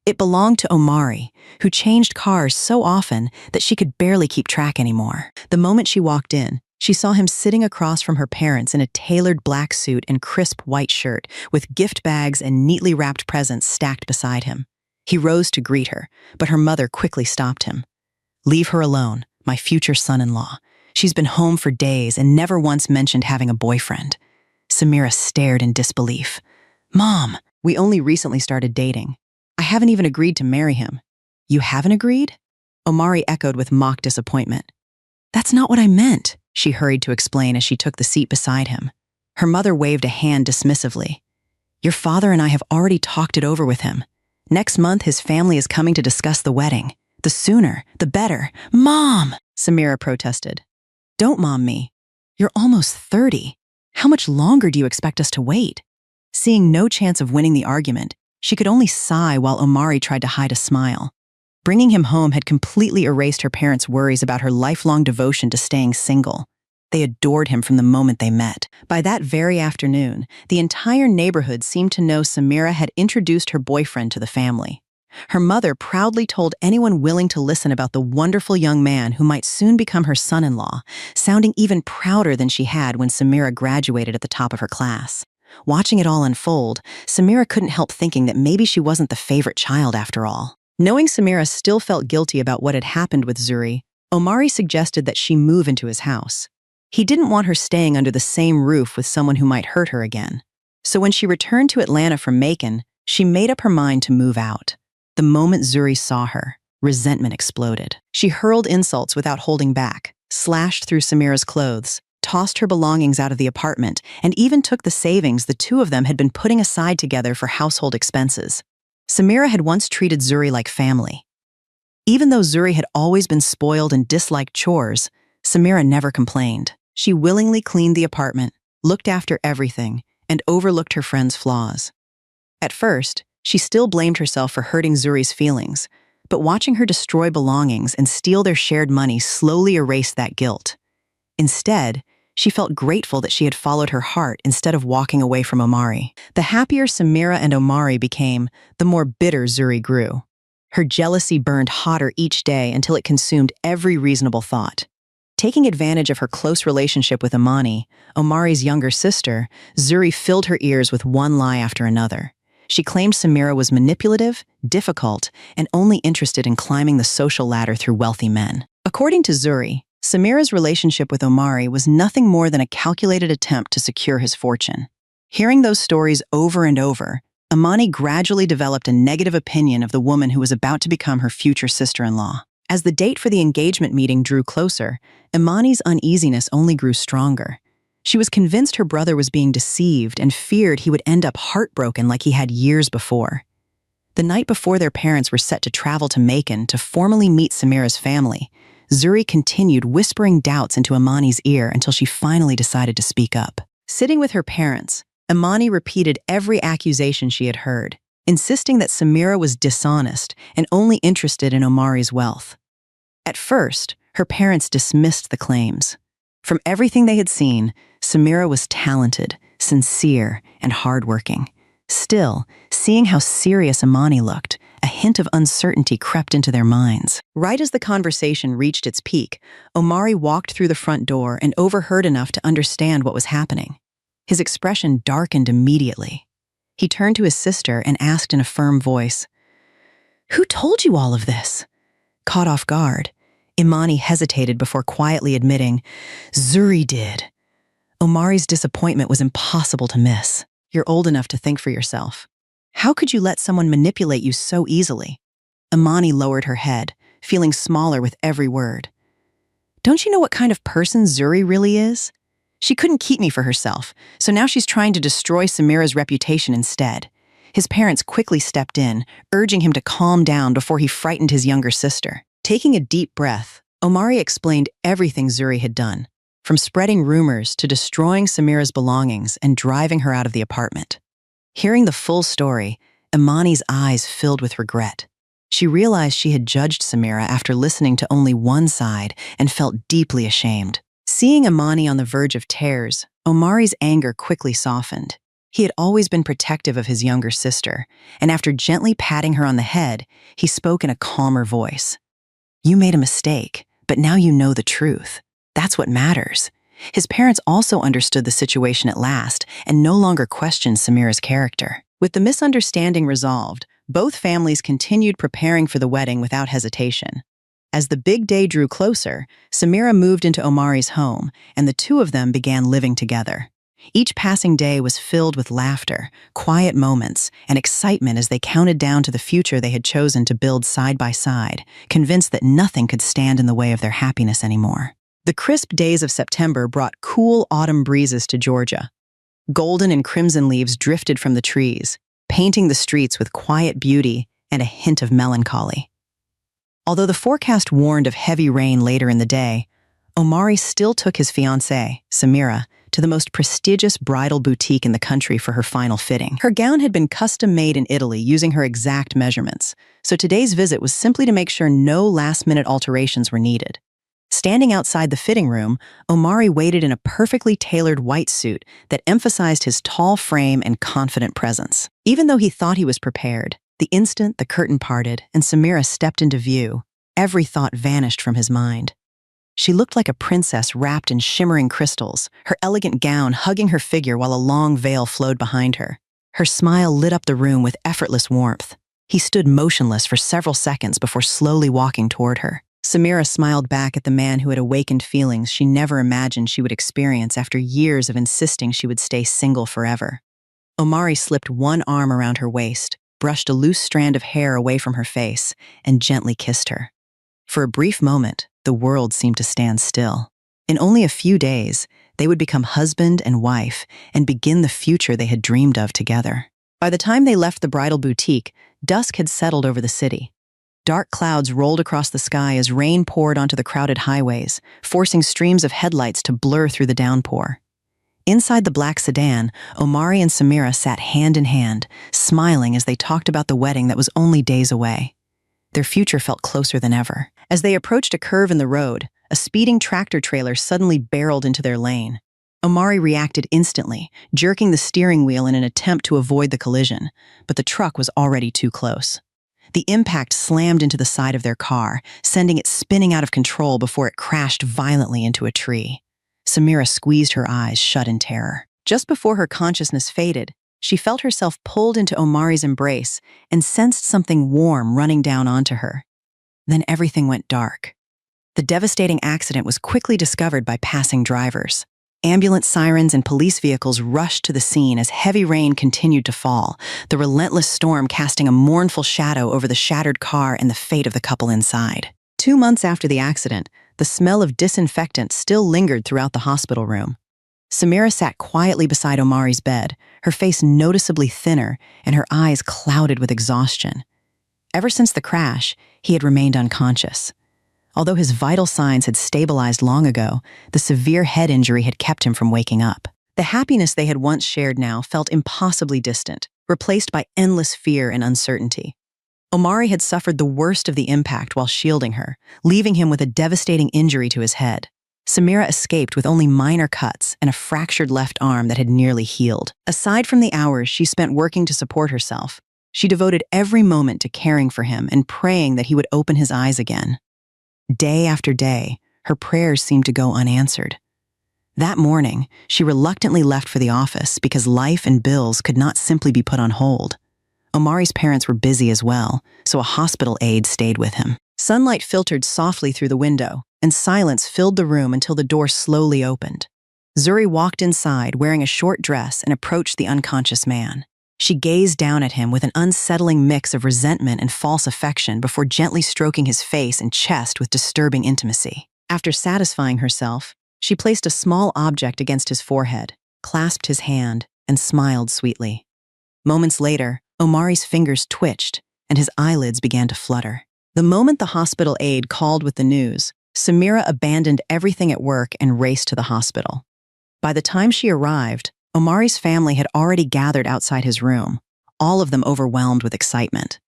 It belonged to Omari, who changed cars so often that she could barely keep track anymore. The moment she walked in, she saw him sitting across from her parents in a tailored black suit and crisp white shirt, with gift bags and neatly wrapped presents stacked beside him. He rose to greet her, but her mother quickly stopped him. Leave her alone, my future son-in-law. She's been home for days and never once mentioned having a boyfriend. Samira stared in disbelief. Mom, we only recently started dating. I haven't even agreed to marry him. You haven't agreed? Omari echoed with mock disappointment. That's not what I meant, she hurried to explain as she took the seat beside him. Her mother waved a hand dismissively. Your father and I have already talked it over with him. Next month, his family is coming to discuss the wedding. The sooner, the better. Mom, Samira protested. Don't mom me. You're almost 30. How much longer do you expect us to wait? Seeing no chance of winning the argument, she could only sigh while Omari tried to hide a smile. Bringing him home had completely erased her parents' worries about her lifelong devotion to staying single. They adored him from the moment they met. By that very afternoon, the entire neighborhood seemed to know Samira had introduced her boyfriend to the family. Her mother proudly told anyone willing to listen about the wonderful young man who might soon become her son-in-law, sounding even prouder than she had when Samira graduated at the top of her class. Watching it all unfold, Samira couldn't help thinking that maybe she wasn't the favorite child after all. Knowing Samira still felt guilty about what had happened with Zuri, Omari suggested that she move into his house. He didn't want her staying under the same roof with someone who might hurt her again. So when she returned to Atlanta from Macon, she made up her mind to move out. The moment Zuri saw her, resentment exploded. She hurled insults without holding back, slashed through Samira's clothes, tossed her belongings out of the apartment, and even took the savings the two of them had been putting aside together for household expenses. Samira had once treated Zuri like family. Even though Zuri had always been spoiled and disliked chores, Samira never complained. She willingly cleaned the apartment, looked after everything, and overlooked her friends' flaws. At first, She still blamed herself for hurting Zuri's feelings, but watching her destroy belongings and steal their shared money slowly erased that guilt. Instead, she felt grateful that she had followed her heart instead of walking away from Omari. The happier Samira and Omari became, the more bitter Zuri grew. Her jealousy burned hotter each day until it consumed every reasonable thought. Taking advantage of her close relationship with Imani, Omari's younger sister, Zuri filled her ears with one lie after another. She claimed Samira was manipulative, difficult, and only interested in climbing the social ladder through wealthy men. According to Zuri, Samira's relationship with Omari was nothing more than a calculated attempt to secure his fortune. Hearing those stories over and over, Imani gradually developed a negative opinion of the woman who was about to become her future sister-in-law. As the date for the engagement meeting drew closer, Imani's uneasiness only grew stronger. She was convinced her brother was being deceived and feared he would end up heartbroken like he had years before. The night before their parents were set to travel to Macon to formally meet Samira's family, Zuri continued whispering doubts into Imani's ear until she finally decided to speak up. Sitting with her parents, Imani repeated every accusation she had heard, insisting that Samira was dishonest and only interested in Omari's wealth. At first, her parents dismissed the claims. From everything they had seen, Samira was talented, sincere, and hardworking. Still, seeing how serious Imani looked, a hint of uncertainty crept into their minds. Right as the conversation reached its peak, Omari walked through the front door and overheard enough to understand what was happening. His expression darkened immediately. He turned to his sister and asked in a firm voice, "Who told you all of this?" Caught off guard, Imani hesitated before quietly admitting, "Zuri did." Omari's disappointment was impossible to miss. "You're old enough to think for yourself. How could you let someone manipulate you so easily?" Imani lowered her head, feeling smaller with every word. "Don't you know what kind of person Zuri really is? She couldn't keep me for herself, so now she's trying to destroy Samira's reputation instead." His parents quickly stepped in, urging him to calm down before he frightened his younger sister. Taking a deep breath, Omari explained everything Zuri had done, from spreading rumors to destroying Samira's belongings and driving her out of the apartment. Hearing the full story, Imani's eyes filled with regret. She realized she had judged Samira after listening to only one side and felt deeply ashamed. Seeing Imani on the verge of tears, Omari's anger quickly softened. He had always been protective of his younger sister, and after gently patting her on the head, he spoke in a calmer voice. "You made a mistake, but now you know the truth. That's what matters." His parents also understood the situation at last and no longer questioned Samira's character. With the misunderstanding resolved, both families continued preparing for the wedding without hesitation. As the big day drew closer, Samira moved into Omari's home, and the two of them began living together. Each passing day was filled with laughter, quiet moments, and excitement as they counted down to the future they had chosen to build side by side, convinced that nothing could stand in the way of their happiness anymore. The crisp days of September brought cool autumn breezes to Georgia. Golden and crimson leaves drifted from the trees, painting the streets with quiet beauty and a hint of melancholy. Although the forecast warned of heavy rain later in the day, Omari still took his fiancée, Samira, to the most prestigious bridal boutique in the country for her final fitting. Her gown had been custom-made in Italy using her exact measurements, so today's visit was simply to make sure no last-minute alterations were needed. Standing outside the fitting room, Omari waited in a perfectly tailored white suit that emphasized his tall frame and confident presence. Even though he thought he was prepared, the instant the curtain parted and Samira stepped into view, every thought vanished from his mind. She looked like a princess wrapped in shimmering crystals, her elegant gown hugging her figure while a long veil flowed behind her. Her smile lit up the room with effortless warmth. He stood motionless for several seconds before slowly walking toward her. Samira smiled back at the man who had awakened feelings she never imagined she would experience after years of insisting she would stay single forever. Omari slipped one arm around her waist, brushed a loose strand of hair away from her face, and gently kissed her. For a brief moment, the world seemed to stand still. In only a few days, they would become husband and wife and begin the future they had dreamed of together. By the time they left the bridal boutique, dusk had settled over the city. Dark clouds rolled across the sky as rain poured onto the crowded highways, forcing streams of headlights to blur through the downpour. Inside the black sedan, Omari and Samira sat hand in hand, smiling as they talked about the wedding that was only days away. Their future felt closer than ever. As they approached a curve in the road, a speeding tractor trailer suddenly barreled into their lane. Omari reacted instantly, jerking the steering wheel in an attempt to avoid the collision, but the truck was already too close. The impact slammed into the side of their car, sending it spinning out of control before it crashed violently into a tree. Samira squeezed her eyes shut in terror. Just before her consciousness faded, she felt herself pulled into Omari's embrace and sensed something warm running down onto her. Then everything went dark. The devastating accident was quickly discovered by passing drivers. Ambulance sirens and police vehicles rushed to the scene as heavy rain continued to fall, the relentless storm casting a mournful shadow over the shattered car and the fate of the couple inside. 2 months after the accident, the smell of disinfectant still lingered throughout the hospital room. Samira sat quietly beside Omari's bed, her face noticeably thinner and her eyes clouded with exhaustion. Ever since the crash, he had remained unconscious. Although his vital signs had stabilized long ago, the severe head injury had kept him from waking up. The happiness they had once shared now felt impossibly distant, replaced by endless fear and uncertainty. Omari had suffered the worst of the impact while shielding her, leaving him with a devastating injury to his head. Samira escaped with only minor cuts and a fractured left arm that had nearly healed. Aside from the hours she spent working to support herself, she devoted every moment to caring for him and praying that he would open his eyes again. Day after day, her prayers seemed to go unanswered. That morning, she reluctantly left for the office because life and bills could not simply be put on hold. Omari's parents were busy as well, so a hospital aide stayed with him. Sunlight filtered softly through the window, and silence filled the room until the door slowly opened. Zuri walked inside wearing a short dress and approached the unconscious man. She gazed down at him with an unsettling mix of resentment and false affection before gently stroking his face and chest with disturbing intimacy. After satisfying herself, she placed a small object against his forehead, clasped his hand, and smiled sweetly. Moments later, Omari's fingers twitched, and his eyelids began to flutter. The moment the hospital aide called with the news, Samira abandoned everything at work and raced to the hospital. By the time she arrived, Omari's family had already gathered outside his room, all of them overwhelmed with excitement.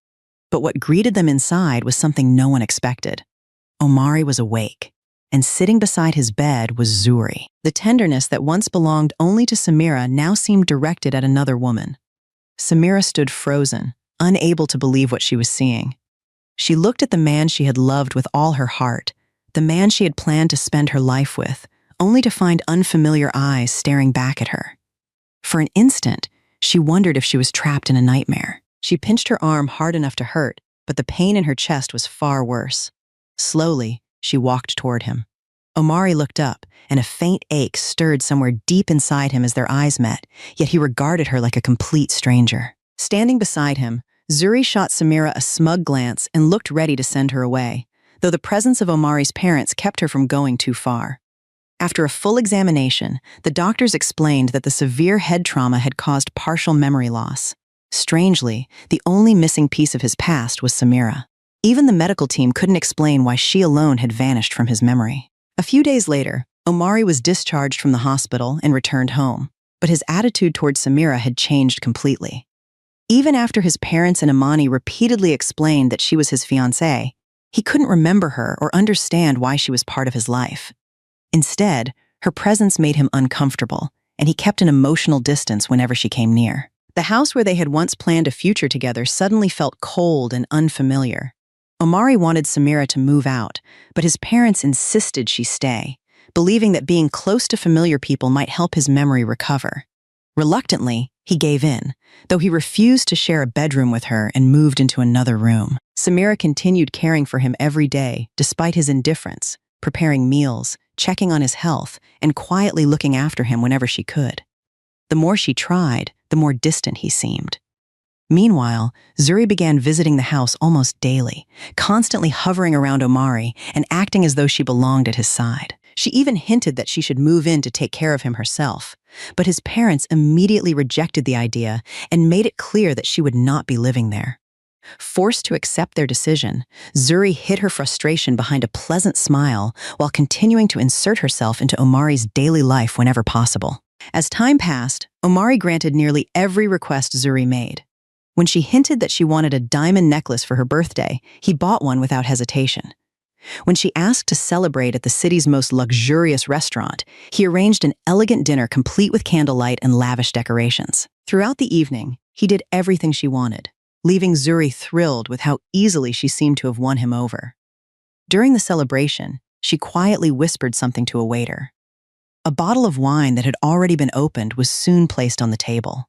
But what greeted them inside was something no one expected. Omari was awake, and sitting beside his bed was Zuri. The tenderness that once belonged only to Samira now seemed directed at another woman. Samira stood frozen, unable to believe what she was seeing. She looked at the man she had loved with all her heart, the man she had planned to spend her life with, only to find unfamiliar eyes staring back at her. For an instant, she wondered if she was trapped in a nightmare. She pinched her arm hard enough to hurt, but the pain in her chest was far worse. Slowly, she walked toward him. Omari looked up, and a faint ache stirred somewhere deep inside him as their eyes met, yet he regarded her like a complete stranger. Standing beside him, Zuri shot Samira a smug glance and looked ready to send her away, though the presence of Omari's parents kept her from going too far. After a full examination, the doctors explained that the severe head trauma had caused partial memory loss. Strangely, the only missing piece of his past was Samira. Even the medical team couldn't explain why she alone had vanished from his memory. A few days later, Omari was discharged from the hospital and returned home, but his attitude towards Samira had changed completely. Even after his parents and Imani repeatedly explained that she was his fiancée, he couldn't remember her or understand why she was part of his life. Instead, her presence made him uncomfortable, and he kept an emotional distance whenever she came near. The house where they had once planned a future together suddenly felt cold and unfamiliar. Omari wanted Samira to move out, but his parents insisted she stay, believing that being close to familiar people might help his memory recover. Reluctantly, he gave in, though he refused to share a bedroom with her and moved into another room. Samira continued caring for him every day, despite his indifference, preparing meals, checking on his health, and quietly looking after him whenever she could. The more she tried, the more distant he seemed. Meanwhile, Zuri began visiting the house almost daily, constantly hovering around Omari and acting as though she belonged at his side. She even hinted that she should move in to take care of him herself, but his parents immediately rejected the idea and made it clear that she would not be living there. Forced to accept their decision, Zuri hid her frustration behind a pleasant smile while continuing to insert herself into Omari's daily life whenever possible. As time passed, Omari granted nearly every request Zuri made. When she hinted that she wanted a diamond necklace for her birthday, he bought one without hesitation. When she asked to celebrate at the city's most luxurious restaurant, he arranged an elegant dinner complete with candlelight and lavish decorations. Throughout the evening, he did everything she wanted, leaving Zuri thrilled with how easily she seemed to have won him over. During the celebration, she quietly whispered something to a waiter. A bottle of wine that had already been opened was soon placed on the table.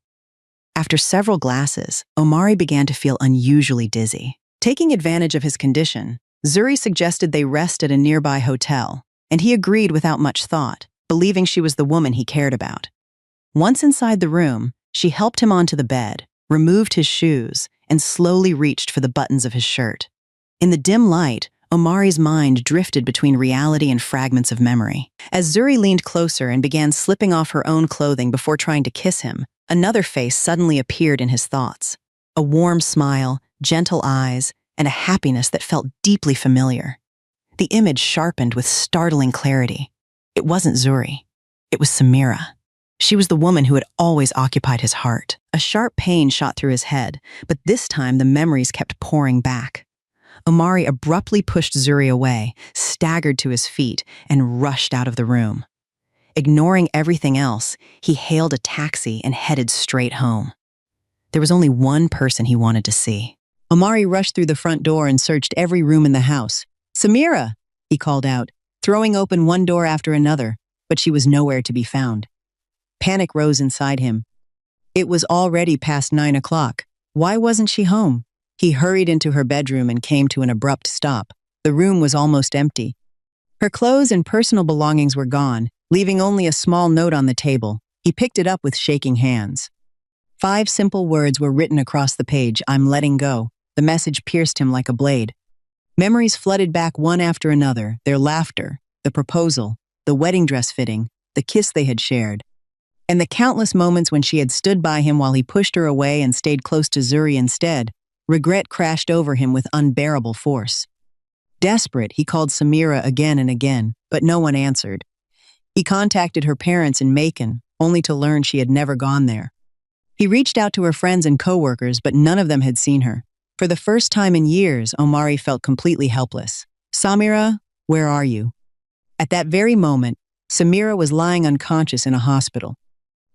After several glasses, Omari began to feel unusually dizzy. Taking advantage of his condition, Zuri suggested they rest at a nearby hotel, and he agreed without much thought, believing she was the woman he cared about. Once inside the room, she helped him onto the bed, removed his shoes, and slowly reached for the buttons of his shirt. In the dim light, Omari's mind drifted between reality and fragments of memory. As Zuri leaned closer and began slipping off her own clothing before trying to kiss him, another face suddenly appeared in his thoughts. A warm smile, gentle eyes, and a happiness that felt deeply familiar. The image sharpened with startling clarity. It wasn't Zuri. It was Samira. She was the woman who had always occupied his heart. A sharp pain shot through his head, but this time the memories kept pouring back. Omari abruptly pushed Zuri away, staggered to his feet, and rushed out of the room. Ignoring everything else, he hailed a taxi and headed straight home. There was only one person he wanted to see. Omari rushed through the front door and searched every room in the house. "Samira!" he called out, throwing open one door after another, but she was nowhere to be found. Panic rose inside him. It was already past 9 o'clock. Why wasn't she home? He hurried into her bedroom and came to an abrupt stop. The room was almost empty. Her clothes and personal belongings were gone, leaving only a small note on the table. He picked it up with shaking hands. 5 simple words were written across the page: "I'm letting go." The message pierced him like a blade. Memories flooded back one after another, their laughter, the proposal, the wedding dress fitting, the kiss they had shared, and the countless moments when she had stood by him while he pushed her away and stayed close to Zuri instead. Regret crashed over him with unbearable force. Desperate, he called Samira again and again, but no one answered. He contacted her parents in Macon, only to learn she had never gone there. He reached out to her friends and coworkers, but none of them had seen her. For the first time in years, Omari felt completely helpless. "Samira, where are you?" At that very moment, Samira was lying unconscious in a hospital.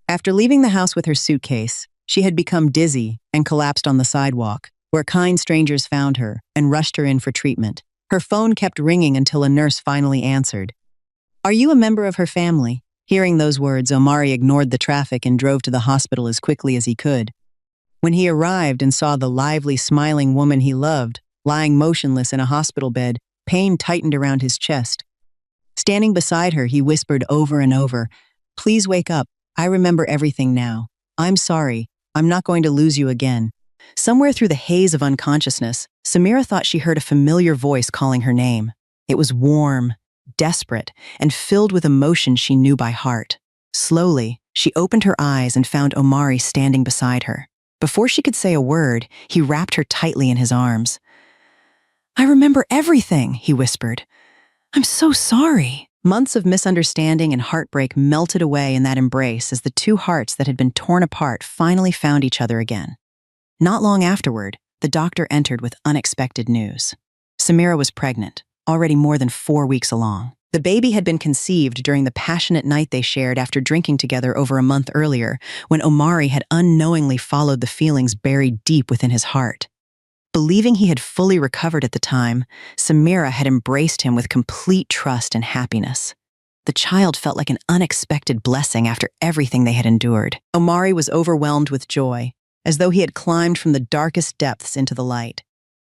After leaving the house with her suitcase, she had become dizzy and collapsed on the sidewalk, where kind strangers found her and rushed her in for treatment. Her phone kept ringing until a nurse finally answered. "Are you a member of her family?" Hearing those words, Omari ignored the traffic and drove to the hospital as quickly as he could. When he arrived and saw the lively, smiling woman he loved, lying motionless in a hospital bed, pain tightened around his chest. Standing beside her, he whispered over and over, "Please wake up. I remember everything now. I'm sorry. I'm not going to lose you again." Somewhere through the haze of unconsciousness, Samira thought she heard a familiar voice calling her name. It was warm, desperate, and filled with emotion she knew by heart. Slowly, she opened her eyes and found Omari standing beside her. Before she could say a word, he wrapped her tightly in his arms. "I remember everything," he whispered. "I'm so sorry." Months of misunderstanding and heartbreak melted away in that embrace as the two hearts that had been torn apart finally found each other again. Not long afterward, the doctor entered with unexpected news. Samira was pregnant, already more than 4 weeks along. The baby had been conceived during the passionate night they shared after drinking together over a month earlier, when Omari had unknowingly followed the feelings buried deep within his heart. Believing he had fully recovered at the time, Samira had embraced him with complete trust and happiness. The child felt like an unexpected blessing after everything they had endured. Omari was overwhelmed with joy, as though he had climbed from the darkest depths into the light.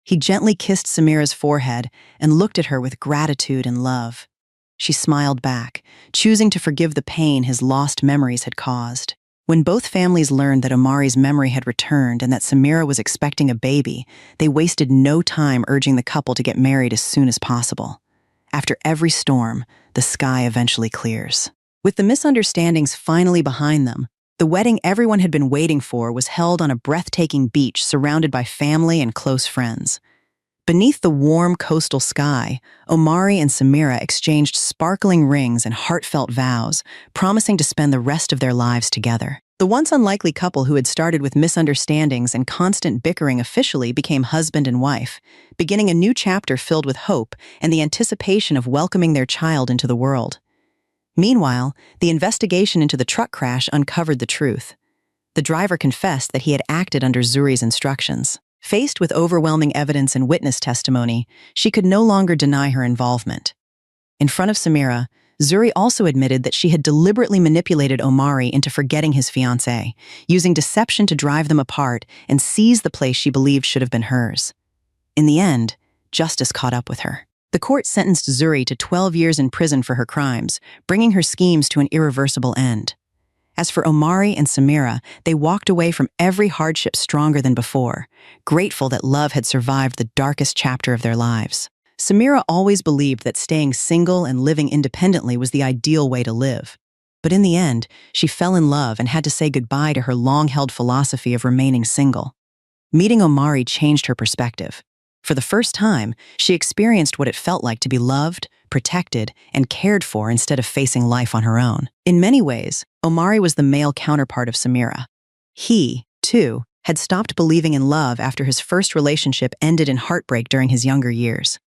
He gently kissed Samira's forehead and looked at her with gratitude and love. She smiled back, choosing to forgive the pain his lost memories had caused. When both families learned that Omari's memory had returned and that Samira was expecting a baby, they wasted no time urging the couple to get married as soon as possible. After every storm, the sky eventually clears. With the misunderstandings finally behind them, the wedding everyone had been waiting for was held on a breathtaking beach surrounded by family and close friends. Beneath the warm coastal sky, Omari and Samira exchanged sparkling rings and heartfelt vows, promising to spend the rest of their lives together. The once unlikely couple who had started with misunderstandings and constant bickering officially became husband and wife, beginning a new chapter filled with hope and the anticipation of welcoming their child into the world. Meanwhile, the investigation into the truck crash uncovered the truth. The driver confessed that he had acted under Zuri's instructions. Faced with overwhelming evidence and witness testimony, she could no longer deny her involvement. In front of Samira, Zuri also admitted that she had deliberately manipulated Omari into forgetting his fiancé, using deception to drive them apart and seize the place she believed should have been hers. In the end, justice caught up with her. The court sentenced Zuri to 12 years in prison for her crimes, bringing her schemes to an irreversible end. As for Omari and Samira, they walked away from every hardship stronger than before, grateful that love had survived the darkest chapter of their lives. Samira always believed that staying single and living independently was the ideal way to live. But in the end, she fell in love and had to say goodbye to her long-held philosophy of remaining single. Meeting Omari changed her perspective. For the first time, she experienced what it felt like to be loved, protected, and cared for instead of facing life on her own. In many ways, Omari was the male counterpart of Samira. He, too, had stopped believing in love after his first relationship ended in heartbreak during his younger years.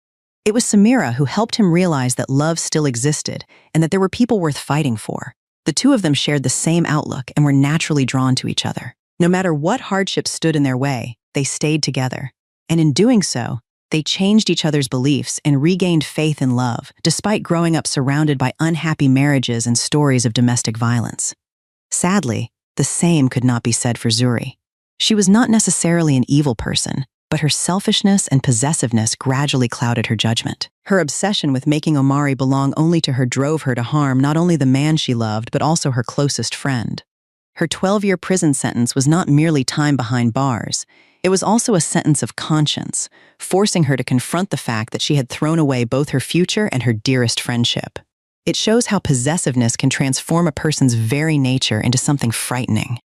It was Samira who helped him realize that love still existed and that there were people worth fighting for. The two of them shared the same outlook and were naturally drawn to each other. No matter what hardships stood in their way, they stayed together. And in doing so, they changed each other's beliefs and regained faith in love, despite growing up surrounded by unhappy marriages and stories of domestic violence. Sadly, the same could not be said for Zuri. She was not necessarily an evil person, but her selfishness and possessiveness gradually clouded her judgment. Her obsession with making Omari belong only to her drove her to harm not only the man she loved, but also her closest friend. Her 12-year prison sentence was not merely time behind bars. It was also a sentence of conscience, forcing her to confront the fact that she had thrown away both her future and her dearest friendship. It shows how possessiveness can transform a person's very nature into something frightening.